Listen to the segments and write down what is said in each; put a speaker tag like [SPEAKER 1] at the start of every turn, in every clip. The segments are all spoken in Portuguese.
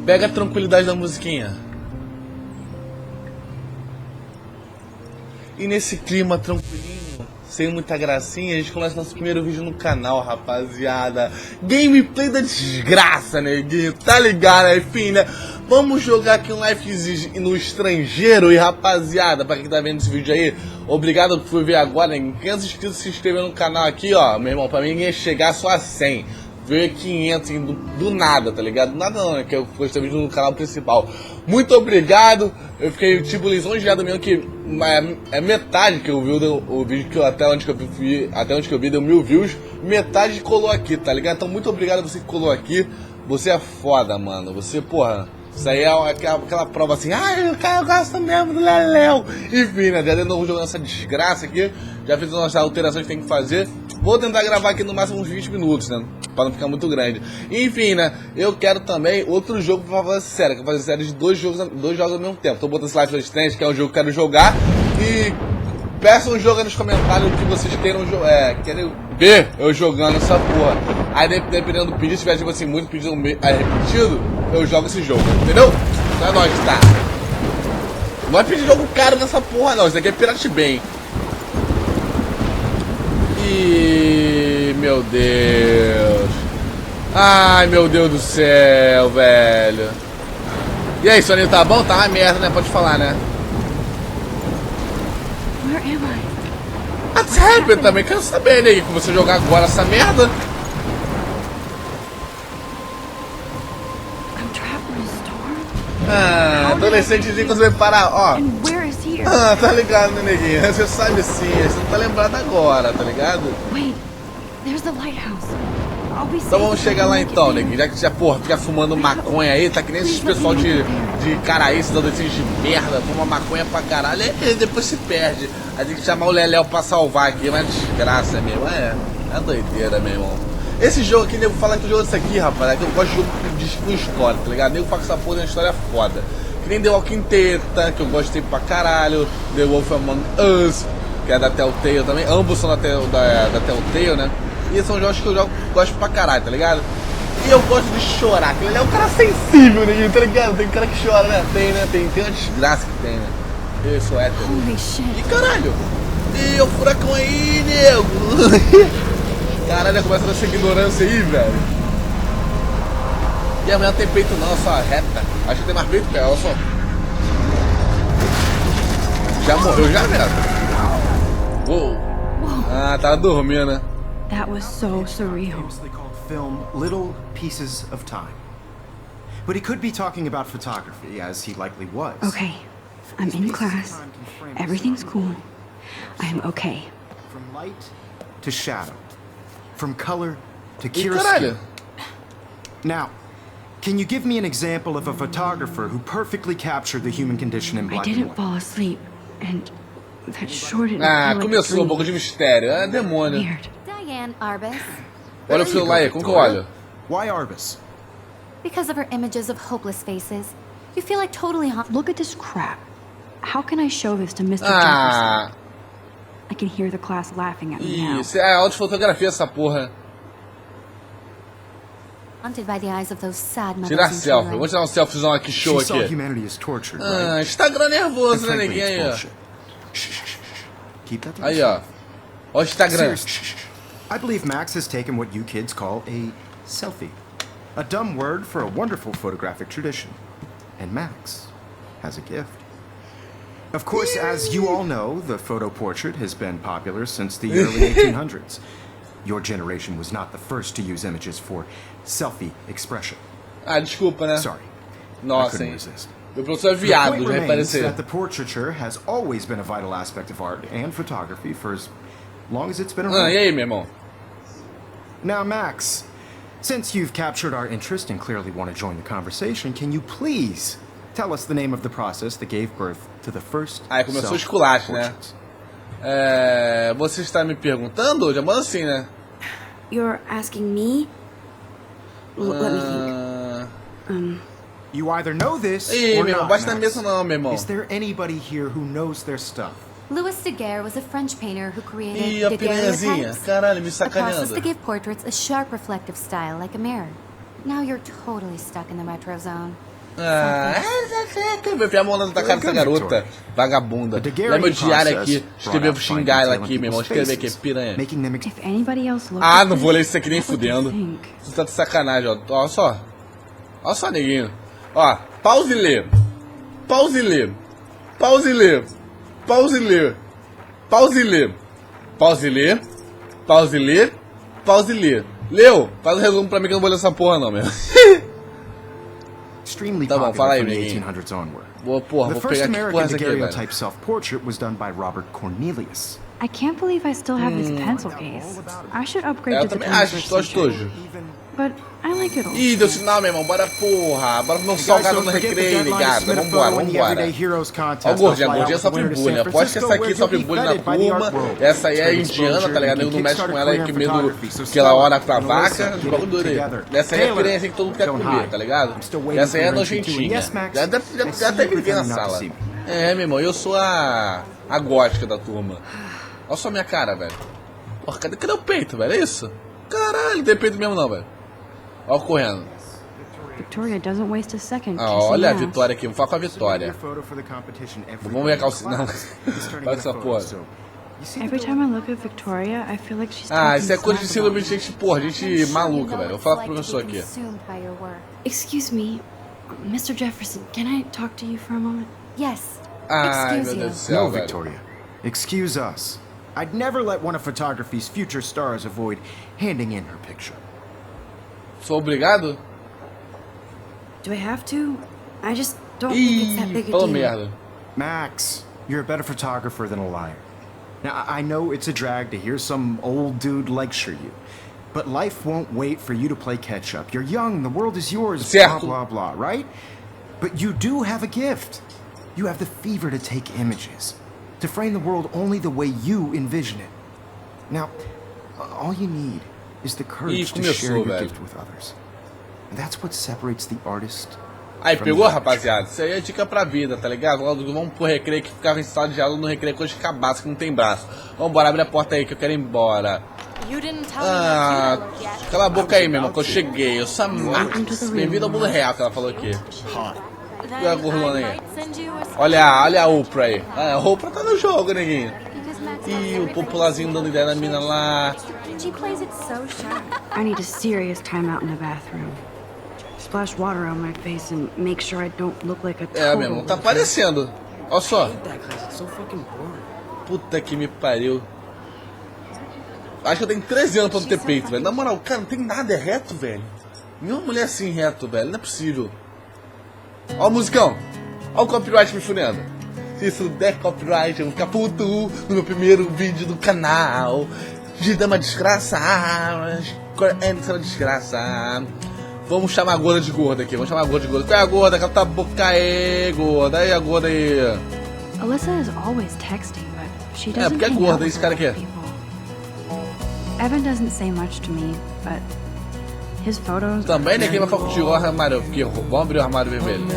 [SPEAKER 1] Pega a tranquilidade da musiquinha. E nesse clima tranquilinho, sem muita gracinha, a gente começa nosso primeiro vídeo no canal, rapaziada. Gameplay da desgraça, neguinho, tá ligado? Enfim, né? Vamos jogar aqui um Life no estrangeiro. E rapaziada, pra quem tá vendo esse vídeo aí, obrigado por ver agora. 500 inscritos, se inscrever no canal aqui, ó. Meu irmão, pra mim ia chegar só a 100. Veio 500 assim, do nada, tá ligado? Do nada não, né? Que eu postei vídeo no canal principal. Muito obrigado. Eu fiquei tipo lisonjeado mesmo que é metade que eu vi o vídeo que até onde que eu vi deu 1000 views. Metade colou aqui, tá ligado? Então muito obrigado a você que colou aqui. Você é foda, mano. Você, porra. Isso aí é aquela prova assim, eu gosto mesmo do Leléu. Enfim, né? Já de novo jogando essa desgraça aqui. Já fiz as alterações que tem que fazer. Vou tentar gravar aqui no máximo uns 20 minutos, né? Pra não ficar muito grande. Enfim, né? Eu quero também outro jogo pra fazer série. Que eu vou fazer série de dois jogos ao mesmo tempo. Tô botando esse Life is Strange, que é um jogo que eu quero jogar. E peçam um jogo aí nos comentários o que vocês querem ver eu jogando essa porra. Aí dependendo do pedido, se tiver tipo assim, muito pedido repetido, eu jogo esse jogo, entendeu? Então é nóis, tá? Não vai pedir jogo caro nessa porra não, isso daqui é Pirate Bay. Ih, meu Deus. Ai, meu Deus do céu, velho. E aí, soninho, tá bom? Tá uma merda, né? Pode falar, né?
[SPEAKER 2] Where am I?
[SPEAKER 1] What's happening também? Quero saber, né? Que você jogar agora essa merda.
[SPEAKER 2] I'm trapped in a storm.
[SPEAKER 1] Adolescentezinho quando você vai parar, ó.
[SPEAKER 2] And where is here?
[SPEAKER 1] Tá ligado, né, neguinho? Você sabe sim, você não tá lembrado agora, tá ligado?
[SPEAKER 2] Wait, there's the lighthouse. I'll be safe.
[SPEAKER 1] Então vamos
[SPEAKER 2] if I
[SPEAKER 1] chegar
[SPEAKER 2] can
[SPEAKER 1] lá
[SPEAKER 2] make it
[SPEAKER 1] então,
[SPEAKER 2] there.
[SPEAKER 1] neguinho. Já que você, porra, fica fumando maconha aí, tá que nem esses pessoal de Caraí, esses adolescentes de merda, fuma maconha pra caralho, e depois se perde. Aí tem que chamar o Leléu pra salvar aqui, mas desgraça mesmo, é doideira, meu irmão. Esse jogo aqui, nego fala que o jogo é esse aqui, rapaz, é que eu gosto de jogo com história, tá ligado? Nego fala que essa porra é uma história foda. Que nem The Walking Dead, que eu gostei pra caralho, The Wolf Among Us, que é da Telltale também, ambos são da Telltale, né? E são jogos que eu gosto pra caralho, tá ligado? E eu gosto de chorar, ele é um cara sensível, né, tá ligado? Tem cara que chora, né? Tem uma desgraça que tem, né? Eu sou hétero.
[SPEAKER 2] Holy shit.
[SPEAKER 1] E caralho! E o furacão aí, nego! Caralho, começa essa ignorância aí, velho. E amanhã não tem peito não, só reta. Acho que tem mais peito que ela, só. Já morreu já, velho? Uou! Ah, tava dormindo, né?
[SPEAKER 2] That was so surreal.
[SPEAKER 3] Famously called film Little Pieces of Time. But he could be talking about photography, as he likely was.
[SPEAKER 2] Okay, I'm in class. Everything's cool. I'm okay.
[SPEAKER 3] From light to shadow. From color to
[SPEAKER 1] E
[SPEAKER 3] chiaroscuro.
[SPEAKER 1] caralho!
[SPEAKER 3] Now, can you give me an example of a photographer who perfectly captured the human condition in
[SPEAKER 2] I
[SPEAKER 3] black and
[SPEAKER 2] didn't
[SPEAKER 3] white?
[SPEAKER 2] fall asleep, and that sure didn't
[SPEAKER 1] Ah,
[SPEAKER 2] feel like a
[SPEAKER 1] começou um
[SPEAKER 2] dream.
[SPEAKER 1] pouco de mistério. É demônio.
[SPEAKER 2] Weird.
[SPEAKER 4] Diane Arbus.
[SPEAKER 1] Olha o
[SPEAKER 3] There you
[SPEAKER 1] celular aí,
[SPEAKER 3] go,
[SPEAKER 1] como que eu
[SPEAKER 3] Victoria.
[SPEAKER 1] olho?
[SPEAKER 3] Why Arbus?
[SPEAKER 4] Because of her images of hopeless faces, you feel like totally
[SPEAKER 2] Look at this crap. How can I show this to Mr.
[SPEAKER 1] Ah,
[SPEAKER 2] Jefferson? I can hear the class laughing at me now.
[SPEAKER 1] isso é aula de fotografia essa porra.
[SPEAKER 4] haunted by the eyes of those sad mothers
[SPEAKER 1] Tirar
[SPEAKER 4] and
[SPEAKER 1] selfie.
[SPEAKER 4] children.
[SPEAKER 1] Vamos tirar um selfiezão aqui, show
[SPEAKER 3] She saw
[SPEAKER 1] aqui.
[SPEAKER 3] humanity as tortured,
[SPEAKER 1] Ah,
[SPEAKER 3] right?
[SPEAKER 1] Instagram
[SPEAKER 3] And
[SPEAKER 1] nervoso, né,
[SPEAKER 3] frankly,
[SPEAKER 1] neguinho
[SPEAKER 3] it's
[SPEAKER 1] aí, ó.
[SPEAKER 3] bullshit. Shh, shh, shh, shh. Keep that to
[SPEAKER 1] Aí, ó.
[SPEAKER 3] yourself.
[SPEAKER 1] Ó o Instagram.
[SPEAKER 3] Seriously, shh, shh, shh. I believe Max has taken what you kids call a selfie. A dumb word for a wonderful photographic tradition. And Max has a gift. Of course, as you all know, the photo portrait has been popular since the early 1800s. Your generation was not the first to use images for selfie expression.
[SPEAKER 1] Ah, desculpa, né?
[SPEAKER 3] Sorry, I
[SPEAKER 1] Nossa,
[SPEAKER 3] couldn't
[SPEAKER 1] hein.
[SPEAKER 3] resist.
[SPEAKER 1] Meu professor é
[SPEAKER 3] The
[SPEAKER 1] viado,
[SPEAKER 3] point
[SPEAKER 1] já
[SPEAKER 3] remains
[SPEAKER 1] repareceu.
[SPEAKER 3] that the portraiture has always been a vital aspect of art and photography for as long as it's been
[SPEAKER 1] Ah,
[SPEAKER 3] around.
[SPEAKER 1] e aí, meu irmão?
[SPEAKER 3] Now, Max, since you've captured our interest and clearly want to join the conversation, can you please tell us the name of the process that gave birth to the first
[SPEAKER 1] Aí começou o esculacho, né? Você está me perguntando? Já manda assim, né?
[SPEAKER 2] You're asking me? Let me think.
[SPEAKER 1] Ah,
[SPEAKER 3] You either know this
[SPEAKER 1] Ih,
[SPEAKER 3] or
[SPEAKER 1] meu irmão,
[SPEAKER 3] not,
[SPEAKER 1] bate na
[SPEAKER 3] Max.
[SPEAKER 1] mesa não, meu irmão.
[SPEAKER 3] Is there anybody here who knows their stuff?
[SPEAKER 4] Louis Daguerre was a French painter who created
[SPEAKER 1] Ih, a piranhazinha.
[SPEAKER 4] daguerreotypes,
[SPEAKER 1] Caralho, me
[SPEAKER 4] a process
[SPEAKER 1] sacaneando.
[SPEAKER 4] to give portraits a sharp reflective style like a mirror. Now you're totally stuck in the retro zone.
[SPEAKER 1] Meu a mão na cara dessa garota. Vagabunda. Lê meu diário aqui. Escrever pra xingar ela aqui, meu irmão. Escrever aqui, piranha.
[SPEAKER 2] If anybody else looks
[SPEAKER 1] Ah,
[SPEAKER 2] at
[SPEAKER 1] não vou
[SPEAKER 2] this,
[SPEAKER 1] ler isso aqui nem
[SPEAKER 2] what would you
[SPEAKER 1] fudendo.
[SPEAKER 2] think?
[SPEAKER 1] Você tá de sacanagem, ó. Olha só. Olha só, neguinho. Ó, pause e lê. Pause e lê. Pause e lê. Pause e lê. Pause e lê. Pause e lê. Pause e lê. Pause e lê. Leu? Faz um resumo pra mim que eu não vou ler essa porra não, meu.
[SPEAKER 3] Extremely
[SPEAKER 1] Tá bom,
[SPEAKER 3] popular
[SPEAKER 1] fala aí,
[SPEAKER 3] from the
[SPEAKER 1] neguinho.
[SPEAKER 3] 1800s onward.
[SPEAKER 1] Boa, porra,
[SPEAKER 3] The
[SPEAKER 1] vou
[SPEAKER 3] first
[SPEAKER 1] pegar que porra
[SPEAKER 3] American
[SPEAKER 1] essa aqui, velho.
[SPEAKER 3] daguerreotype self-portrait was done by Robert Cornelius.
[SPEAKER 2] I can't believe I still have this pencil case. I should upgrade
[SPEAKER 1] Eu
[SPEAKER 2] to the
[SPEAKER 1] também acho,
[SPEAKER 2] 21st
[SPEAKER 1] estou
[SPEAKER 2] century.
[SPEAKER 1] estojo.
[SPEAKER 2] But I like it all.
[SPEAKER 1] Ih, deu sinal, meu irmão. Bora, porra. Bora comer um salgado no recreio, ligado? Vambora, vambora. Ó o gordinho, a gordinha sofre bullying. Aposto que essa aqui sofre bullying na turma. Essa aí é indiana, tá ligado? Nego não mexe com ela aí que medo que ela ora pra vaca. Bagulho doido. Essa aí é a piranha assim que todo mundo quer comer, tá ligado? Essa aí é nojentinha. Já até gritei na sala. É, meu irmão, eu sou a gótica da turma. Olha só a minha cara, velho. Porra, cadê o peito, velho? É isso? Caralho, não tem peito mesmo não, velho. Ó, correndo.
[SPEAKER 2] Victoria doesn't waste a second
[SPEAKER 1] Ah,
[SPEAKER 2] kissing
[SPEAKER 1] olha a
[SPEAKER 2] ass.
[SPEAKER 1] Vitória aqui, vamos falar com a Vitória. Vamos ver a calcinha. Não, olha essa porra.
[SPEAKER 2] Every time I look at Victoria, I feel like she's
[SPEAKER 1] Ah,
[SPEAKER 2] talking
[SPEAKER 1] isso é coisa de
[SPEAKER 2] smack about
[SPEAKER 1] síndrome de gente, porra, gente maluca, velho. Vou falar pro professor aqui.
[SPEAKER 2] me. Excuse me, Mr. Jefferson, can I talk to you for a moment?
[SPEAKER 4] Yes.
[SPEAKER 1] Ai,
[SPEAKER 4] Excuse
[SPEAKER 1] meu
[SPEAKER 4] you.
[SPEAKER 1] Deus do céu,
[SPEAKER 3] No,
[SPEAKER 1] velho.
[SPEAKER 3] Victoria. Excuse us. I'd never let one of photography's future stars avoid handing in her picture.
[SPEAKER 1] Sou obrigado?
[SPEAKER 2] Do I have to? I just don't think it's that
[SPEAKER 1] Ih,
[SPEAKER 2] big a
[SPEAKER 1] falou
[SPEAKER 2] deal.
[SPEAKER 1] merda.
[SPEAKER 3] Max, you're a better photographer than a liar. Now, I know it's a drag to hear some old dude lecture you, but life won't wait for you to play catch up. You're young, the world is yours, blah,
[SPEAKER 1] Certo.
[SPEAKER 3] blah, blah, right? But you do have a gift. You have the fever to take images, to frame the world only the way you envision it. Now, all you need is the courage to share
[SPEAKER 1] começou,
[SPEAKER 3] your
[SPEAKER 1] velho.
[SPEAKER 3] gift with others. And that's what separates the artist.
[SPEAKER 1] Aí, pegou, rapaziada? Isso aí é dica pra vida, tá ligado? Vamos pro recreio que ficava em sala de aula no recreio com os cabaços que não tem braço. Vambora, abre a porta aí que eu quero ir embora. Ah, cala a boca aí, meu irmão, que eu cheguei. Eu sou a Max. Bem-vindo ao mundo real, que ela falou aqui. E a gordona aí? Olha a Oprah aí. Ah, a Oprah tá no jogo, neguinho. Ih, o popularzinho dando ideia na mina lá.
[SPEAKER 4] She plays it so sharp.
[SPEAKER 2] I need a serious time out in the bathroom. Splash water on my face and make sure I don't look like a
[SPEAKER 1] É, meu irmão, tá aparecendo. Olha só.
[SPEAKER 5] That class is so fucking boring.
[SPEAKER 1] Puta que me pariu. Acho que eu tenho 13 anos pra não ter peito, velho. Na moral, cara, não tem nada, é reto, velho. Nenhuma mulher assim reto, velho. Não é possível. Ó o musicão. Ó o copyright me fudendo. Se isso der copyright, eu vou ficar puto no meu primeiro vídeo do canal. De dama desgraça. Essa desgraça. Vamos chamar a gorda de gorda aqui. Vamos chamar a gorda de gorda. Qual é a gorda? Cala tua boca aí, gorda. Aí a gorda aí.
[SPEAKER 2] Alyssa is always texting, but she
[SPEAKER 1] É,
[SPEAKER 2] doesn't
[SPEAKER 1] porque é
[SPEAKER 2] hang
[SPEAKER 1] gorda,
[SPEAKER 2] out with
[SPEAKER 1] esse
[SPEAKER 2] a
[SPEAKER 1] cara
[SPEAKER 2] lot of
[SPEAKER 1] aqui.
[SPEAKER 2] people. Evan doesn't say much to me, but his photos
[SPEAKER 1] Também
[SPEAKER 2] are
[SPEAKER 1] ninguém vai
[SPEAKER 2] very
[SPEAKER 1] falar contigo, ó, armário. Porque vamos abrir o armário vermelho.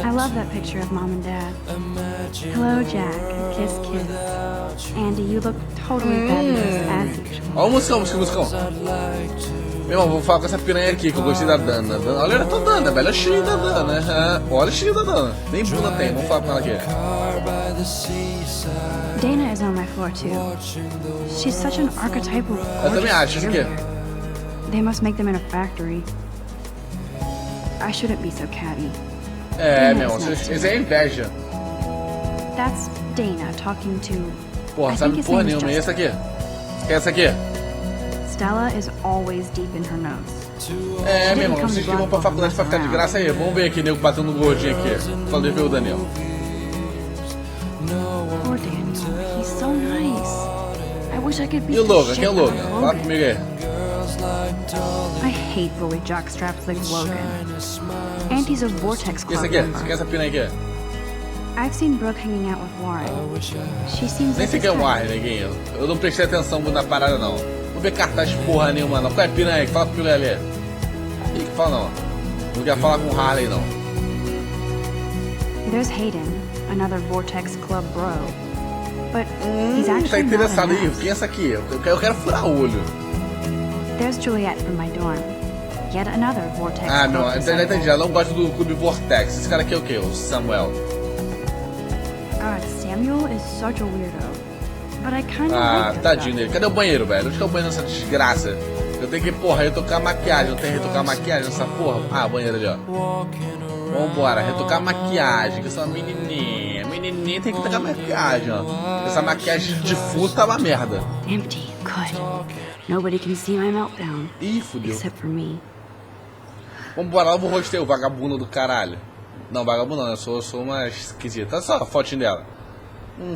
[SPEAKER 2] I love that picture of Mom and Dad. Hello, Jack. Kiss, kiss. Andy, you look totally fabulous as usual.
[SPEAKER 1] Ó o musicão, musicão. Meu irmão, vou falar com essa piranha aqui que eu gostei da Dana. Olha, ela tá Dana, velho. Olha o estilinho da Dana, né? Olha o estilinho da Dana. Nem bunda tem, vamos falar com ela aqui.
[SPEAKER 2] Dana is on my floor too. She's such an archetypal
[SPEAKER 1] Eu também
[SPEAKER 2] gorgeous
[SPEAKER 1] acho, isso aqui.
[SPEAKER 2] cheerleader. They must make them in a factory. I shouldn't be so catty.
[SPEAKER 1] É, meu irmão, isso é inveja.
[SPEAKER 2] That's Dana talking to.
[SPEAKER 1] Porra,
[SPEAKER 2] I
[SPEAKER 1] sabe
[SPEAKER 2] think his
[SPEAKER 1] porra
[SPEAKER 2] name is
[SPEAKER 1] nenhuma. E essa
[SPEAKER 2] Justin.
[SPEAKER 1] aqui? Quer essa aqui?
[SPEAKER 2] Stella is always deep in her nose.
[SPEAKER 1] É, meu irmão, vocês que vão pra faculdade pra ficar de graça aí. Vamos ver aqui, nego batendo no gordinho aqui. Falando de ver o Daniel.
[SPEAKER 2] Poor Daniel, he's so nice. I wish I could be.
[SPEAKER 1] E o Logan? Quem é o Logan? Fala comigo aí.
[SPEAKER 2] I hate bully jockstraps like Logan. Auntie's a Vortex
[SPEAKER 1] E
[SPEAKER 2] Club
[SPEAKER 1] esse aqui?
[SPEAKER 2] member.
[SPEAKER 1] Você quer essa pina aí aqui?
[SPEAKER 2] I've seen Brooke hanging out with Warren. She seems
[SPEAKER 1] Nem
[SPEAKER 2] like
[SPEAKER 1] sei
[SPEAKER 2] his
[SPEAKER 1] quem é o
[SPEAKER 2] type.
[SPEAKER 1] Warren, neguinho. Eu não prestei atenção muito na parada, não. Vou ver cartaz porra nenhuma, não. Qual é a pina aí? Fala pro Pilé ali. Ih, que fala não. Não quer falar com o Harley, não.
[SPEAKER 2] There's Hayden, another Vortex Club bro. But he's
[SPEAKER 1] Tá
[SPEAKER 2] actually not
[SPEAKER 1] interessado
[SPEAKER 2] an
[SPEAKER 1] aí?
[SPEAKER 2] ass.
[SPEAKER 1] Quem é essa aqui? Eu quero furar o olho.
[SPEAKER 2] There's Juliet from my dorm. Yet another vortex.
[SPEAKER 1] Ah, não,
[SPEAKER 2] broke the
[SPEAKER 1] eu entendi.
[SPEAKER 2] cycle.
[SPEAKER 1] Ela não gosta do Clube Vortex. Esse cara aqui é o quê? O Samuel.
[SPEAKER 2] God, Samuel is such a weirdo. But I kind of
[SPEAKER 1] Ah,
[SPEAKER 2] like this
[SPEAKER 1] tadinho
[SPEAKER 2] guy.
[SPEAKER 1] dele. Cadê o banheiro, velho? Onde que é o banheiro nessa desgraça? Eu tenho que, porra, retocar maquiagem. Não tem retocar maquiagem nessa porra? Ah, banheiro ali, ó. Vambora, retocar maquiagem. Que eu sou uma menininha. Menininha tem que retocar maquiagem, ó. Essa maquiagem de fundo tá uma merda.
[SPEAKER 2] Empty. Good. Nobody can see my meltdown.
[SPEAKER 1] Ih, fudeu.
[SPEAKER 2] Except for me.
[SPEAKER 1] Vambora, lá eu vou rostear o vagabundo do caralho. Não, vagabundo não, eu sou uma esquisita. Olha só a fotinha dela.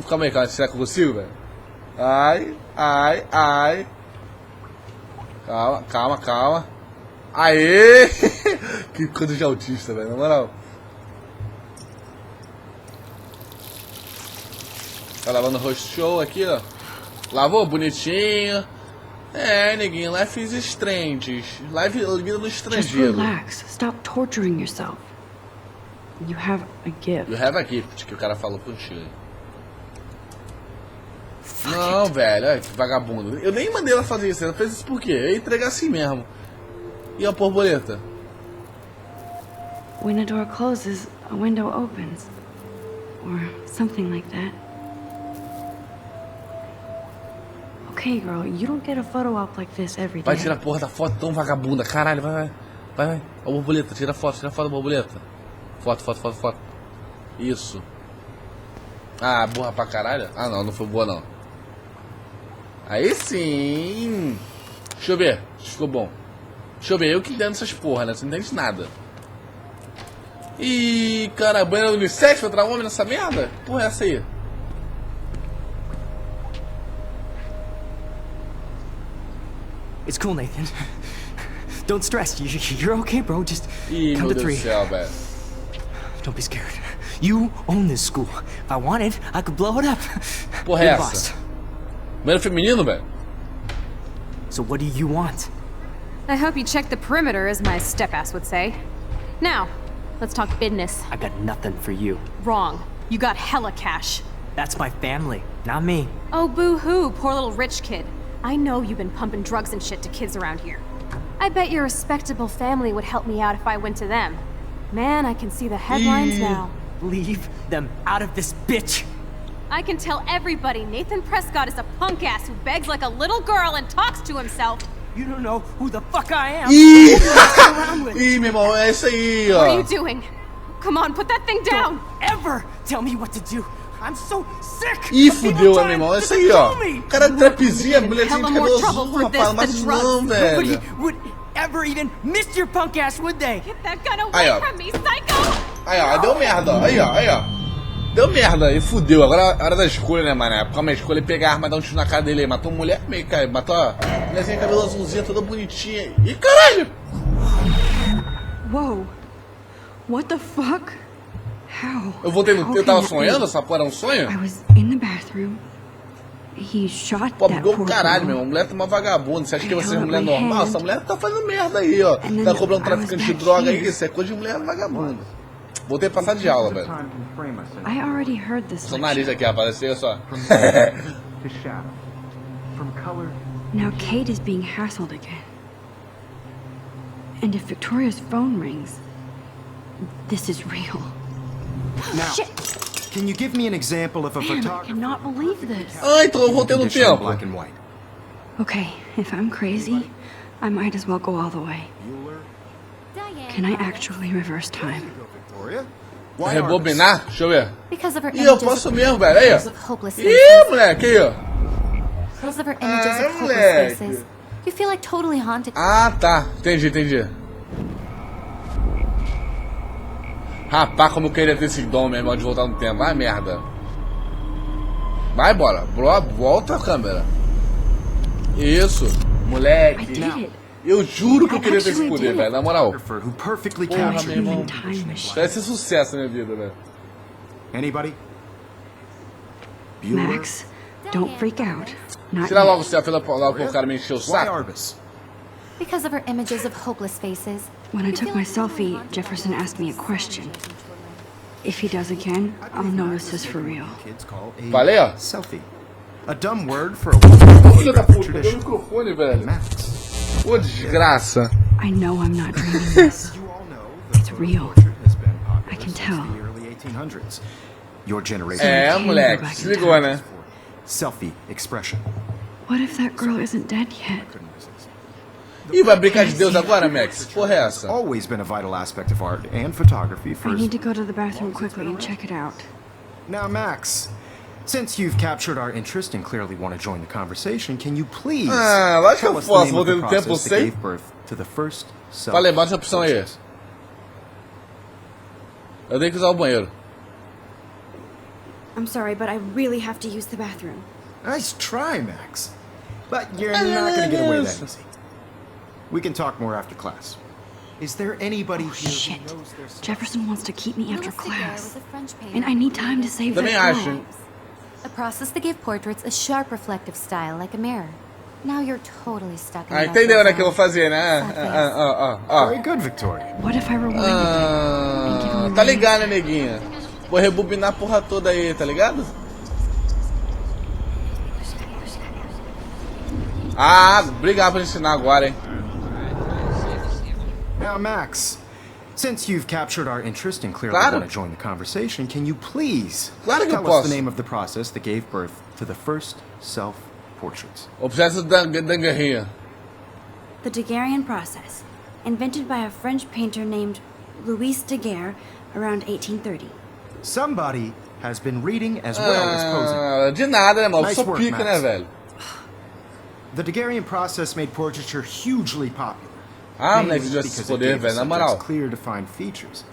[SPEAKER 1] Calma aí, calma. Será que eu consigo, velho? Ai, ai, ai. Calma, calma, calma. Aê! Que coisa de autista, velho, na moral. Tá lavando o rosto show aqui, ó. Lavou bonitinho. É, neguinho, life is strange. Life vida no
[SPEAKER 2] Just
[SPEAKER 1] estrangeiro.
[SPEAKER 2] relax. Stop torturing yourself. You have a gift.
[SPEAKER 1] You have a gift, que o cara falou contigo. Não, velho, olha que vagabundo. Eu nem mandei ela fazer isso, ela fez isso por quê? Eu ia entregar assim mesmo. E a borboleta?
[SPEAKER 2] When a door closes, a window opens. Or something like that. Okay, girl, you don't get a photo op like this every
[SPEAKER 1] Vai
[SPEAKER 2] day.
[SPEAKER 1] tirar a porra da foto tão vagabunda, caralho, vai. Vai. A borboleta, tira a foto da borboleta. Foto. Isso. Ah, burra pra caralho? Ah, não foi boa não. Aí sim. Deixa eu ver se ficou bom. Deixa eu ver, eu que entendo essas porra, né? Você não entende nada. Ih, cara, banheiro unissex pra entrar homem nessa merda? Porra, é essa aí?
[SPEAKER 5] It's cool, Nathan. Don't stress. You're okay, bro. Just
[SPEAKER 1] Ih,
[SPEAKER 5] count
[SPEAKER 1] meu
[SPEAKER 5] to
[SPEAKER 1] Deus do
[SPEAKER 5] 3.
[SPEAKER 1] céu, velho.
[SPEAKER 5] Don't be scared. You own this school. If I wanted, I could blow it up.
[SPEAKER 1] Porra, é
[SPEAKER 5] You're the
[SPEAKER 1] essa?
[SPEAKER 5] boss.
[SPEAKER 1] Banheiro feminino, velho?
[SPEAKER 5] So what do you want?
[SPEAKER 6] I hope you checked the perimeter, as my step-ass would say. Now, let's talk business.
[SPEAKER 5] I got nothing for you.
[SPEAKER 6] Wrong. You got hella cash.
[SPEAKER 5] That's my family, not me.
[SPEAKER 6] Oh, boo-hoo, poor little rich kid. I know you've been pumping drugs and shit to kids around here. I bet your respectable family would help me out if I went to them. Man, I can see the headlines now.
[SPEAKER 5] Leave them out of this bitch.
[SPEAKER 6] I can tell everybody Nathan Prescott is a punk ass who begs like a little girl and talks to himself.
[SPEAKER 5] You don't know who the fuck I am.
[SPEAKER 1] Ih!
[SPEAKER 5] Around with.
[SPEAKER 1] Ih, meu irmão, é isso aí,
[SPEAKER 6] What are
[SPEAKER 1] ó.
[SPEAKER 6] you doing? Come on, put that thing down!
[SPEAKER 5] Don't ever tell me what to do. I'm so sick.
[SPEAKER 1] Ih,
[SPEAKER 5] of people
[SPEAKER 1] fudeu, meu
[SPEAKER 5] trying
[SPEAKER 1] irmão, é isso
[SPEAKER 5] to
[SPEAKER 1] aí, ó.
[SPEAKER 5] control me.
[SPEAKER 1] O cara de trapezinha, mulherzinha de
[SPEAKER 6] Hella more
[SPEAKER 1] cabelo
[SPEAKER 6] trouble
[SPEAKER 1] azul,
[SPEAKER 6] for this
[SPEAKER 1] rapaz. Mas
[SPEAKER 6] than
[SPEAKER 1] não,
[SPEAKER 5] Nobody
[SPEAKER 1] velho.
[SPEAKER 5] would ever even miss your punk ass, would they?
[SPEAKER 6] Get that gun away
[SPEAKER 1] Aí, ó.
[SPEAKER 6] from me, psycho!
[SPEAKER 1] Aí, ó, deu merda, ó. Aí, ó. Deu merda, aí fudeu. Agora é a hora da escolha, né, mano? Porque a minha escolha é pegar a arma e dar um tiro na cara dele. Matou uma mulher meio, cara. Matou a mulherzinha de cabelo azulzinha, toda bonitinha. Ih, caralho!
[SPEAKER 2] Whoa. What the fuck? How?
[SPEAKER 1] Eu voltei no.
[SPEAKER 2] How
[SPEAKER 1] Eu tava
[SPEAKER 2] can that
[SPEAKER 1] sonhando?
[SPEAKER 2] be?
[SPEAKER 1] Essa porra era um sonho?
[SPEAKER 2] I was in the bathroom. He shot
[SPEAKER 1] Pô,
[SPEAKER 2] that
[SPEAKER 1] brigou
[SPEAKER 2] poor
[SPEAKER 1] pro caralho,
[SPEAKER 2] girl.
[SPEAKER 1] meu. A mulher tá uma vagabunda. Você acha que
[SPEAKER 2] I
[SPEAKER 1] você é
[SPEAKER 2] held
[SPEAKER 1] mulher
[SPEAKER 2] my
[SPEAKER 1] normal?
[SPEAKER 2] hand.
[SPEAKER 1] Essa mulher tá fazendo merda aí, ó.
[SPEAKER 2] And then
[SPEAKER 1] Tá cobrando
[SPEAKER 2] I was
[SPEAKER 1] traficante de
[SPEAKER 2] back
[SPEAKER 1] droga aí.
[SPEAKER 2] here.
[SPEAKER 1] Isso é coisa de mulher vagabunda. Voltei a passar de aula, velho.
[SPEAKER 2] I already heard this
[SPEAKER 1] Seu nariz
[SPEAKER 2] lecture.
[SPEAKER 1] aqui, rapaz. Olha só.
[SPEAKER 3] To shadow. From color.
[SPEAKER 2] Now Kate is being hassled again. And if Victoria's phone rings, this is real.
[SPEAKER 3] Now,
[SPEAKER 2] Shit!
[SPEAKER 3] can you give me an example of a
[SPEAKER 2] Man, I
[SPEAKER 3] photographer?
[SPEAKER 2] cannot believe this.
[SPEAKER 1] Ah, então eu voltei no
[SPEAKER 3] Condition in
[SPEAKER 1] tempo.
[SPEAKER 3] black and white.
[SPEAKER 2] Okay, if I'm crazy, I might as well go all the way. Can I actually reverse time?
[SPEAKER 3] Victoria? Why
[SPEAKER 1] Rebobinar? Deixa eu ver.
[SPEAKER 4] Because of her
[SPEAKER 1] Ih, eu
[SPEAKER 4] images
[SPEAKER 1] posso
[SPEAKER 4] of,
[SPEAKER 1] mesmo, velho. Aí,
[SPEAKER 4] of
[SPEAKER 1] ó.
[SPEAKER 4] hopeless
[SPEAKER 1] Ih,
[SPEAKER 4] faces.
[SPEAKER 1] moleque, aí, ó.
[SPEAKER 4] Because of her images of hopeless
[SPEAKER 1] moleque.
[SPEAKER 4] faces. You feel like totally haunted.
[SPEAKER 1] Ah, tá. Entendi. Rapaz, como eu queria ter esse dom, meu irmão, de voltar no tempo. Vai, merda. Vai, bora. Volta a câmera. Isso.
[SPEAKER 2] I
[SPEAKER 1] Moleque.
[SPEAKER 2] did it.
[SPEAKER 1] Eu juro que eu
[SPEAKER 2] I
[SPEAKER 1] queria ter esse
[SPEAKER 2] actually
[SPEAKER 1] poder,
[SPEAKER 2] did.
[SPEAKER 1] velho. Na moral.
[SPEAKER 3] Who perfectly
[SPEAKER 1] Porra,
[SPEAKER 3] captured
[SPEAKER 1] meu irmão.
[SPEAKER 2] Human time machine.
[SPEAKER 1] Vai ser sucesso na minha vida, velho.
[SPEAKER 3] Anybody? Bueller?
[SPEAKER 2] Max, don't freak out. Not
[SPEAKER 1] Tira
[SPEAKER 2] yet.
[SPEAKER 1] logo o céu, logo pro cara me encher o
[SPEAKER 3] Why
[SPEAKER 1] saco.
[SPEAKER 3] Arbus?
[SPEAKER 4] Because of her images of hopeless faces.
[SPEAKER 2] When I took my selfie, Jefferson asked me a question. If he does again, I'll notice this for real.
[SPEAKER 3] Kids call a
[SPEAKER 1] Falei, ó.
[SPEAKER 3] selfie. A dumb word for a
[SPEAKER 1] Filho da
[SPEAKER 3] wonderful
[SPEAKER 1] puta, deu o
[SPEAKER 3] tradition.
[SPEAKER 1] microfone, velho.
[SPEAKER 3] Max
[SPEAKER 1] Ô, desgraça.
[SPEAKER 2] I know I'm not dreaming this.
[SPEAKER 3] You all know
[SPEAKER 2] It's
[SPEAKER 3] photo
[SPEAKER 2] real.
[SPEAKER 3] portrait has been popular
[SPEAKER 2] I can
[SPEAKER 3] since
[SPEAKER 2] tell.
[SPEAKER 3] the early 1800s. Your generation
[SPEAKER 1] É, moleque, se ligou, né?
[SPEAKER 3] selfie expression.
[SPEAKER 2] What if that girl isn't dead yet?
[SPEAKER 3] Couldn't resist.
[SPEAKER 1] Ih, vai brincar de Deus agora, Max? Porra é essa?
[SPEAKER 3] Always been a vital aspect of art and photography
[SPEAKER 2] I
[SPEAKER 3] for.
[SPEAKER 2] need to go to the bathroom quickly and check it out.
[SPEAKER 3] Now, Max, since you've captured our interest and clearly want to join the conversation, can you please
[SPEAKER 1] Ah, lógico que
[SPEAKER 3] tell
[SPEAKER 1] eu
[SPEAKER 3] us the
[SPEAKER 1] posso,
[SPEAKER 3] name of the
[SPEAKER 1] voltei no tempo, eu
[SPEAKER 3] process that
[SPEAKER 1] sei.
[SPEAKER 3] gave birth to the first
[SPEAKER 1] Falei, bota essa opção aí.
[SPEAKER 3] self-portrait?
[SPEAKER 1] Eu tenho que usar o banheiro.
[SPEAKER 2] I'm sorry, but I really have to use the bathroom.
[SPEAKER 3] Nice try, Max. But you're not going to get away that easy. We can talk more after class. Is there anybody here
[SPEAKER 2] Shit.
[SPEAKER 3] who knows their stuff?
[SPEAKER 2] Jefferson wants to keep me after
[SPEAKER 4] Louis Daguerre
[SPEAKER 2] class.
[SPEAKER 4] was a French painter.
[SPEAKER 2] And I need time to save
[SPEAKER 1] Também
[SPEAKER 2] that
[SPEAKER 1] acho.
[SPEAKER 2] girl.
[SPEAKER 4] A process that gave portraits a sharp reflective style like a mirror. Now you're totally stuck in
[SPEAKER 1] Ah,
[SPEAKER 4] that
[SPEAKER 1] entendeu, né,
[SPEAKER 4] zone.
[SPEAKER 1] que eu vou fazer, né?
[SPEAKER 3] Very good, Victoria.
[SPEAKER 2] What if I rewinded it and give him a
[SPEAKER 1] Tá
[SPEAKER 2] real
[SPEAKER 1] ligado, né,
[SPEAKER 2] answer?
[SPEAKER 1] neguinha? Vou rebobinar a porra toda aí, tá ligado? Ah, obrigado por ensinar agora, hein?
[SPEAKER 3] Now, Max, since you've captured our interest and clearly
[SPEAKER 1] Claro.
[SPEAKER 3] want to join the conversation, can you please
[SPEAKER 1] Claro que eu
[SPEAKER 3] tell us
[SPEAKER 1] posso.
[SPEAKER 3] the name of the process that gave birth to the first self-portraits?
[SPEAKER 1] O processo da guerrinha.
[SPEAKER 2] The Daguerrean process, invented by a French painter named Louis Daguerre around 1830.
[SPEAKER 3] Somebody has been reading as well as posing.
[SPEAKER 1] Ah, de nada, né, mano?
[SPEAKER 3] Nice
[SPEAKER 1] Sou
[SPEAKER 3] work,
[SPEAKER 1] pica,
[SPEAKER 3] Max.
[SPEAKER 1] né, velho?
[SPEAKER 3] The Daguerrean process made portraiture hugely popular.
[SPEAKER 1] Ah,
[SPEAKER 3] mainly
[SPEAKER 1] moleque, já se
[SPEAKER 3] because it
[SPEAKER 1] poder,
[SPEAKER 3] gave the
[SPEAKER 1] velho, na
[SPEAKER 3] subjects
[SPEAKER 1] moral.
[SPEAKER 3] clear, defined features.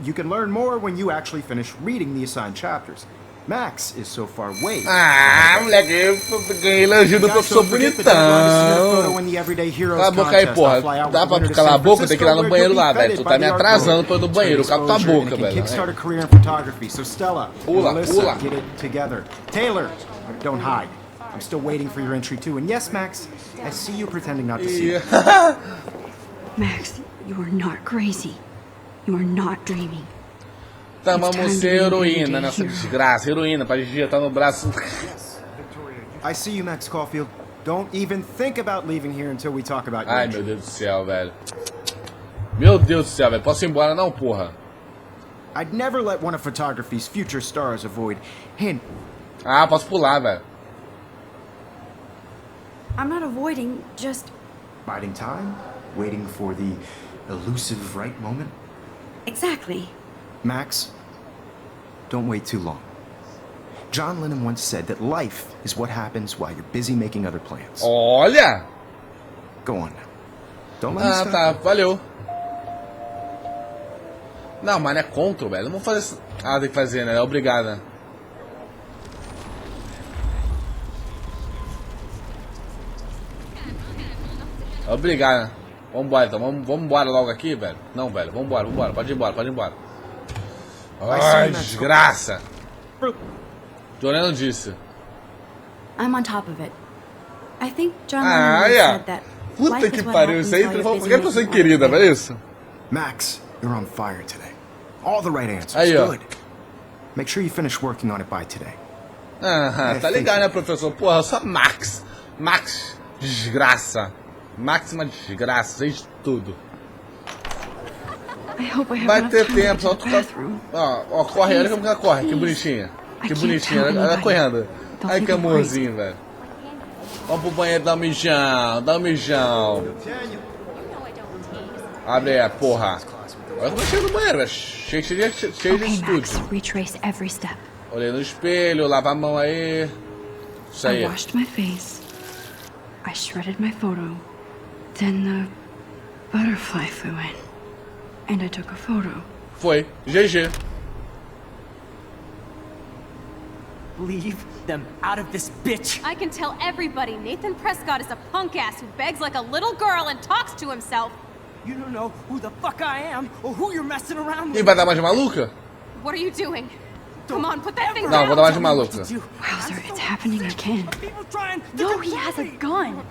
[SPEAKER 3] You can learn more when you actually finish reading the assigned chapters. Max is so far way.
[SPEAKER 1] Ah, moleque, eu ganhei elogio do professor bonitão. Cala a boca aí, porra. Dá pra calar a boca? Tem que ir lá no banheiro lá, velho. Tu tá me atrasando pra ir no banheiro. Cala tua boca, velho.
[SPEAKER 3] Kickstart a career in photography. So Stella,
[SPEAKER 1] Pula,
[SPEAKER 3] Melissa,
[SPEAKER 1] pula.
[SPEAKER 3] get it together. Taylor, don't hide. I'm still waiting for your entry too. And yes, Max, I see you pretending not to see.
[SPEAKER 1] Ih,
[SPEAKER 2] Max, you are not crazy. You are not dreaming.
[SPEAKER 1] Tá, vamos ser heroína nessa desgraça. Heroína, pra gente tá no braço.
[SPEAKER 3] I see you, Max Caulfield. Don't even think about leaving here until we talk about your
[SPEAKER 1] Ai,
[SPEAKER 3] entry.
[SPEAKER 1] meu Deus do céu, velho. Meu Deus do céu, velho. Posso ir embora não, porra?
[SPEAKER 3] I'd never let one of photography's future stars avoid hint.
[SPEAKER 1] Ah, posso pular, velho.
[SPEAKER 2] I'm not avoiding, just...
[SPEAKER 3] Biding time, waiting for the elusive right moment.
[SPEAKER 2] Exactly.
[SPEAKER 3] Max, don't wait too long. John Lennon once said that life is what happens while you're busy making other plans.
[SPEAKER 1] Olha!
[SPEAKER 3] Go on now. Don't let me
[SPEAKER 1] Ah,
[SPEAKER 3] stop
[SPEAKER 1] tá.
[SPEAKER 3] you.
[SPEAKER 1] Valeu. Não, mas não é contra, velho. Não vou fazer isso. Ah, tem que fazer, né? Obrigado, né? Obrigado, né? Vambora, então. Vamos embora logo aqui, velho. Não, velho. Vambora. Pode ir embora, pode ir embora. Ai, desgraça. Jornal disse.
[SPEAKER 2] I'm on top of it. I think John
[SPEAKER 1] Ah,
[SPEAKER 2] Lennon once
[SPEAKER 1] yeah.
[SPEAKER 2] said that
[SPEAKER 1] Puta
[SPEAKER 2] life
[SPEAKER 1] que
[SPEAKER 2] is what
[SPEAKER 1] pariu.
[SPEAKER 2] happens
[SPEAKER 1] Isso aí,
[SPEAKER 2] while you're busy
[SPEAKER 1] qualquer pessoa
[SPEAKER 2] making
[SPEAKER 1] querida,
[SPEAKER 2] other
[SPEAKER 1] velho. Isso.
[SPEAKER 3] Max, you're on fire today. All the right answers.
[SPEAKER 1] Aí, ó.
[SPEAKER 3] Good. Make sure you finish working on it by today.
[SPEAKER 1] Aham, tá ligado, né, professor? Porra, só Max. Max, desgraça. Máxima desgraça, sei de tudo.
[SPEAKER 2] I hope I have
[SPEAKER 1] Vai
[SPEAKER 2] enough
[SPEAKER 1] ter
[SPEAKER 2] time to
[SPEAKER 1] tempo,
[SPEAKER 2] get
[SPEAKER 1] só
[SPEAKER 2] to
[SPEAKER 1] tu
[SPEAKER 2] the
[SPEAKER 1] tá...
[SPEAKER 2] bathroom.
[SPEAKER 1] Ó, corre, olha como ela corre, que bonitinha.
[SPEAKER 2] I
[SPEAKER 1] Que
[SPEAKER 2] can't
[SPEAKER 1] bonitinha,
[SPEAKER 2] tell
[SPEAKER 1] ela
[SPEAKER 2] anybody.
[SPEAKER 1] correndo.
[SPEAKER 2] Don't
[SPEAKER 1] Ai,
[SPEAKER 2] think
[SPEAKER 1] que
[SPEAKER 2] I'm
[SPEAKER 1] amorzinho, velho. Vamos pro banheiro, dá um mijão, dá um mijão. Abre aí, porra. Olha como é cheio do banheiro, velho. Cheio de
[SPEAKER 2] Okay, Max,
[SPEAKER 1] estúdio.
[SPEAKER 2] retrace every step.
[SPEAKER 1] Olhei no espelho, lava a mão aí. Isso
[SPEAKER 2] I
[SPEAKER 1] aí.
[SPEAKER 2] washed my face. I shredded my photo. Then the butterfly flew in. And I took a photo.
[SPEAKER 1] Foi. GG.
[SPEAKER 5] Leave them out of this bitch.
[SPEAKER 6] I can tell everybody Nathan Prescott is a punk ass who begs like a little girl and talks to himself.
[SPEAKER 5] You don't know who the fuck I am or who you're messing around
[SPEAKER 1] E
[SPEAKER 5] with.
[SPEAKER 1] vai dar mais de maluca?
[SPEAKER 6] What are you doing? Come on, put that thing
[SPEAKER 1] Não,
[SPEAKER 6] down.
[SPEAKER 1] vou dar mais de
[SPEAKER 5] Tell me what
[SPEAKER 1] maluca.
[SPEAKER 5] to do.
[SPEAKER 2] Wowzer, it's happening again.
[SPEAKER 5] People trying to
[SPEAKER 2] No, he
[SPEAKER 5] control
[SPEAKER 2] has a
[SPEAKER 5] me.
[SPEAKER 2] gun.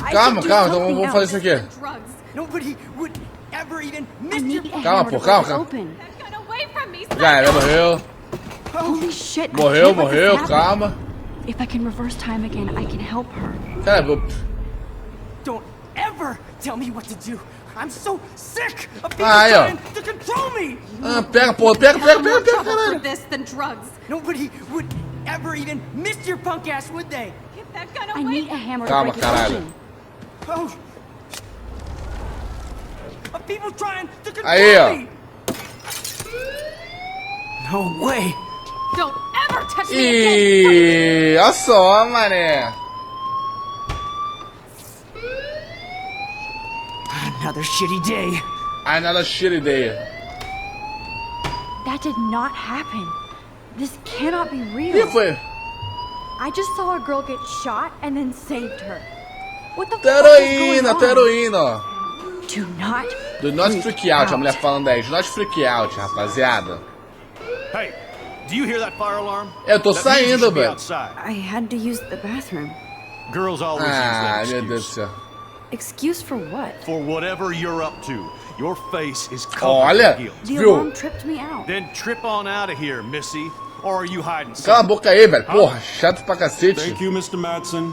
[SPEAKER 2] I
[SPEAKER 1] Calma,
[SPEAKER 2] should do
[SPEAKER 1] calma, então
[SPEAKER 2] something
[SPEAKER 1] vamos fazer
[SPEAKER 2] else.
[SPEAKER 1] isso aqui.
[SPEAKER 6] Drugs.
[SPEAKER 5] Nobody would ever even
[SPEAKER 2] I
[SPEAKER 5] miss your
[SPEAKER 2] need a
[SPEAKER 1] Calma,
[SPEAKER 2] hammer
[SPEAKER 1] pô,
[SPEAKER 2] to
[SPEAKER 1] calma,
[SPEAKER 2] break it
[SPEAKER 1] calma.
[SPEAKER 2] open.
[SPEAKER 6] That gun away from me.
[SPEAKER 1] Já era, morreu.
[SPEAKER 2] Holy shit! I
[SPEAKER 1] Morreu,
[SPEAKER 2] can't let this
[SPEAKER 1] morreu,
[SPEAKER 2] happen.
[SPEAKER 1] calma.
[SPEAKER 2] If I can reverse time again, I can help her.
[SPEAKER 1] Cara, eu...
[SPEAKER 5] Don't ever tell me what to do. I'm so sick of people
[SPEAKER 1] Aí, ó.
[SPEAKER 5] trying to control me.
[SPEAKER 1] Ah, pega, porra, pega,
[SPEAKER 6] Hell more
[SPEAKER 1] pega,
[SPEAKER 6] trouble for
[SPEAKER 1] caralho.
[SPEAKER 6] this than drugs.
[SPEAKER 5] Nobody would ever even miss your punk ass, would they?
[SPEAKER 6] Get that gun
[SPEAKER 2] I
[SPEAKER 6] away.
[SPEAKER 2] need a hammer to
[SPEAKER 1] Calma,
[SPEAKER 2] break it
[SPEAKER 1] caralho.
[SPEAKER 2] open.
[SPEAKER 5] Oh. Of people trying to control
[SPEAKER 1] Aí, ó.
[SPEAKER 5] me. No way.
[SPEAKER 6] Don't ever touch me again.
[SPEAKER 1] Ih, olha só, mané.
[SPEAKER 5] Another shitty day.
[SPEAKER 1] Another shitty day.
[SPEAKER 2] That did not happen. This cannot be
[SPEAKER 1] O
[SPEAKER 2] real.
[SPEAKER 1] que foi?
[SPEAKER 2] I just saw a girl get shot and then saved her. What the fuck is going
[SPEAKER 1] Heroína,
[SPEAKER 2] on?
[SPEAKER 1] heroína, ó.
[SPEAKER 2] Do not
[SPEAKER 1] Do not freak out, a mulher falando aí. Do not freak out, rapaziada.
[SPEAKER 7] Hey, do you hear that fire alarm?
[SPEAKER 1] Eu tô
[SPEAKER 7] That means you
[SPEAKER 1] saindo,
[SPEAKER 7] should be
[SPEAKER 1] velho.
[SPEAKER 7] outside.
[SPEAKER 2] I had to use the bathroom.
[SPEAKER 7] Girls always use
[SPEAKER 1] Ah,
[SPEAKER 7] that
[SPEAKER 1] meu Deus do
[SPEAKER 7] excuse.
[SPEAKER 1] céu.
[SPEAKER 2] Excuse for what?
[SPEAKER 7] For whatever you're up to, your face is covered
[SPEAKER 1] Olha,
[SPEAKER 7] in guilt.
[SPEAKER 2] The
[SPEAKER 1] viu?
[SPEAKER 2] alarm tripped me out.
[SPEAKER 7] Then trip on out of here, Missy. Or are you hiding
[SPEAKER 1] Cala a
[SPEAKER 7] something?
[SPEAKER 1] boca aí, velho. Porra, chato pra cacete.
[SPEAKER 8] Thank you, Mr. Madsen.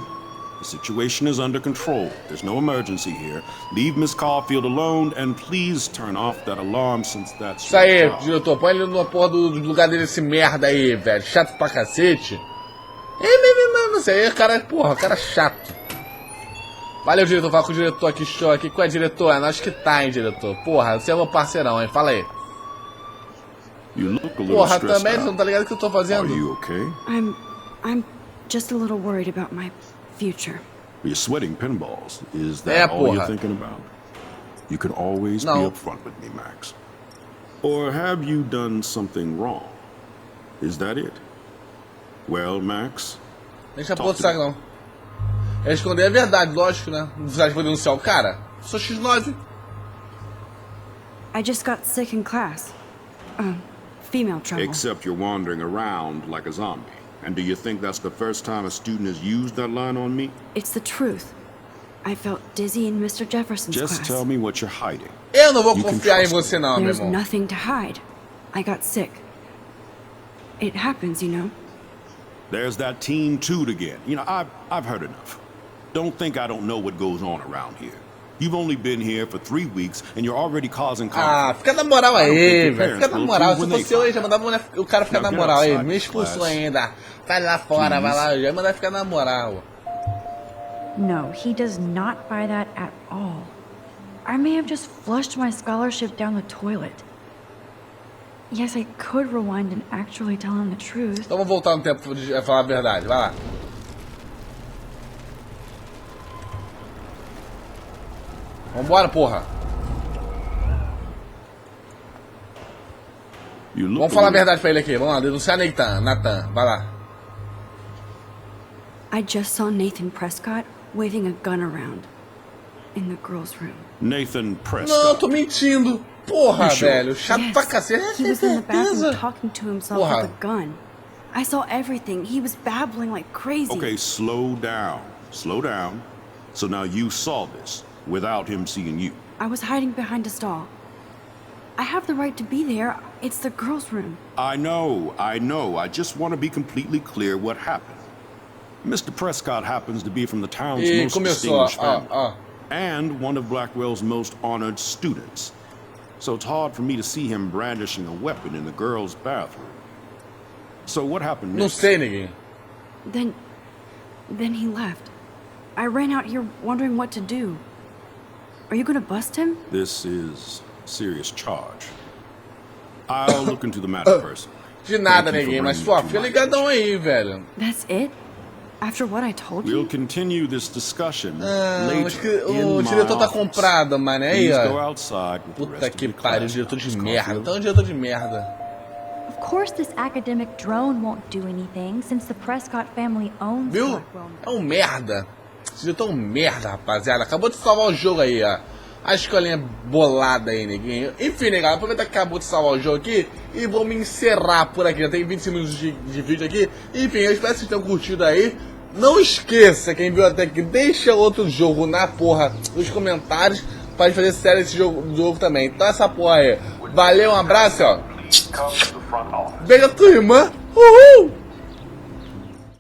[SPEAKER 8] The situation is under control. There's no emergency here. Leave Miss Caulfield alone and please turn off that alarm since that's
[SPEAKER 1] Isso aí,
[SPEAKER 8] your job.
[SPEAKER 1] diretor. Põe ele na porra do lugar dele, esse merda aí, velho. Chato pra cacete. Não sei, cara, porra, cara chato. Valeu, diretor. Fala com o diretor aqui, show aqui. Qual é, diretor? É nós que tá, hein, diretor. Porra, você é meu parceirão, hein. Fala aí.
[SPEAKER 8] You look a little
[SPEAKER 1] Porra,
[SPEAKER 8] stressed
[SPEAKER 1] também, você não
[SPEAKER 8] out.
[SPEAKER 1] tá ligado o que eu tô
[SPEAKER 8] Are
[SPEAKER 1] fazendo?
[SPEAKER 8] you okay?
[SPEAKER 2] I'm just a little worried about my future.
[SPEAKER 8] You're sweating pinballs. Is that
[SPEAKER 1] É,
[SPEAKER 8] all you're
[SPEAKER 1] porra.
[SPEAKER 8] thinking about? You can always be
[SPEAKER 1] Não.
[SPEAKER 8] upfront with me, Max. Or have you done something wrong? Is that it? Well, Max,
[SPEAKER 1] Deixa a porra do saco, não. É esconder a verdade, lógico, né? Não precisa de denunciar o cara. Sou X9.
[SPEAKER 2] I just got sick in class. Female trouble.
[SPEAKER 8] except you're wandering around like a zombie. And do you think that's the first time a student has used that line on me?
[SPEAKER 2] It's the truth. I felt dizzy in Mr. Jefferson's
[SPEAKER 8] Just
[SPEAKER 2] class.
[SPEAKER 8] tell me what you're hiding.
[SPEAKER 1] Eu não vou
[SPEAKER 8] You can
[SPEAKER 1] confiar em
[SPEAKER 8] trust
[SPEAKER 1] você não, meu
[SPEAKER 2] There's
[SPEAKER 1] irmão.
[SPEAKER 2] nothing to hide. I got sick. It happens, you know.
[SPEAKER 8] There's that teen toot again. You know, I've heard enough. Don't think I don't know what goes on around here. You've only been here for 3 weeks and you're already causing
[SPEAKER 1] Ah,
[SPEAKER 8] conflict.
[SPEAKER 1] fica na moral aí,
[SPEAKER 8] think
[SPEAKER 1] velho.
[SPEAKER 8] your
[SPEAKER 1] Fica na
[SPEAKER 8] parents
[SPEAKER 1] moral.
[SPEAKER 8] will
[SPEAKER 1] Se
[SPEAKER 8] when they
[SPEAKER 1] fosse eu,
[SPEAKER 8] find
[SPEAKER 1] já mandava o cara ficar
[SPEAKER 8] Now
[SPEAKER 1] na
[SPEAKER 8] get
[SPEAKER 1] moral aí.
[SPEAKER 8] outside,
[SPEAKER 1] Me expulsou
[SPEAKER 8] class.
[SPEAKER 1] ainda. Vai lá fora, vai lá. Já mandar ficar na moral.
[SPEAKER 9] No, he does not buy that at all. I may have just flushed my scholarship down the toilet. Yes, I could rewind and actually tell him the truth.
[SPEAKER 1] Então vamos voltar no tempo de falar a verdade. Vai lá. Vambora, porra.
[SPEAKER 8] You look
[SPEAKER 1] Vamos
[SPEAKER 8] a
[SPEAKER 1] falar a
[SPEAKER 8] little-
[SPEAKER 1] verdade pra ele aqui. Vamos lá, denunciar Nathan. Vai lá.
[SPEAKER 2] I just saw Nathan Prescott waving a gun around in the girls' room.
[SPEAKER 8] Nathan Prescott.
[SPEAKER 1] Não, eu tô mentindo. Porra,
[SPEAKER 8] You sure?
[SPEAKER 1] velho. Chato
[SPEAKER 2] Yes,
[SPEAKER 1] pra cacete.
[SPEAKER 2] he was in the bathroom
[SPEAKER 1] Certeza.
[SPEAKER 2] talking to himself
[SPEAKER 1] Porra.
[SPEAKER 2] with a gun. I saw everything. He was babbling like crazy.
[SPEAKER 8] Okay, slow down. Slow down. So now you saw this without him seeing you.
[SPEAKER 2] I was hiding behind a stall. I have the right to be there. It's the girls' room.
[SPEAKER 8] I know. I just want to be completely clear what happened. Mr. Prescott happens to be from the town's
[SPEAKER 1] E
[SPEAKER 8] most
[SPEAKER 1] começou,
[SPEAKER 8] distinguished family. And one of Blackwell's most honored students. So it's hard for me to see him brandishing a weapon in the girls' bathroom. So what happened
[SPEAKER 1] Não
[SPEAKER 8] next?
[SPEAKER 1] sei, ninguém.
[SPEAKER 2] Then he left. I ran out here wondering what to do. Are you gonna bust him?
[SPEAKER 8] This is a serious charge. I'll look into the matter personally.
[SPEAKER 1] De nada,
[SPEAKER 8] Thank you for
[SPEAKER 1] ninguém. Mas,
[SPEAKER 8] bringing
[SPEAKER 1] pô,
[SPEAKER 8] it to
[SPEAKER 1] fica
[SPEAKER 8] my
[SPEAKER 1] ligadão
[SPEAKER 8] attention.
[SPEAKER 1] aí, velho.
[SPEAKER 2] That's it? After what I told
[SPEAKER 8] We'll
[SPEAKER 2] you?
[SPEAKER 8] continue this discussion
[SPEAKER 1] Ah,
[SPEAKER 8] later
[SPEAKER 1] mas que
[SPEAKER 8] in
[SPEAKER 1] o
[SPEAKER 8] my
[SPEAKER 1] diretor tá
[SPEAKER 8] office.
[SPEAKER 1] comprado, mano. Aí,
[SPEAKER 8] Please go
[SPEAKER 1] ó.
[SPEAKER 8] outside with the
[SPEAKER 1] Puta
[SPEAKER 8] rest
[SPEAKER 1] que
[SPEAKER 8] of the
[SPEAKER 1] pariu,
[SPEAKER 8] class
[SPEAKER 1] diretor de
[SPEAKER 8] now, Miss
[SPEAKER 1] merda.
[SPEAKER 8] Caulfield.
[SPEAKER 1] Então, diretor de merda.
[SPEAKER 9] Of course, this academic drone won't do anything since the Prescott family owns
[SPEAKER 1] Viu?
[SPEAKER 9] Blackwell.
[SPEAKER 1] É um merda. Esse diretor é um merda, rapaziada. Acabou de salvar o jogo aí, ó. A escolinha bolada aí, neguinho. Enfim, né, galera? Aproveitar que acabou de salvar o jogo aqui e vou me encerrar por aqui. Já tem 25 minutos de vídeo aqui. Enfim, eu espero que vocês tenham curtido aí. Não esqueça, quem viu até aqui, deixa outro jogo na porra nos comentários pra gente fazer série desse jogo também. Então essa porra aí. Valeu, um abraço, ó. Beijo a tua irmã. Uhul!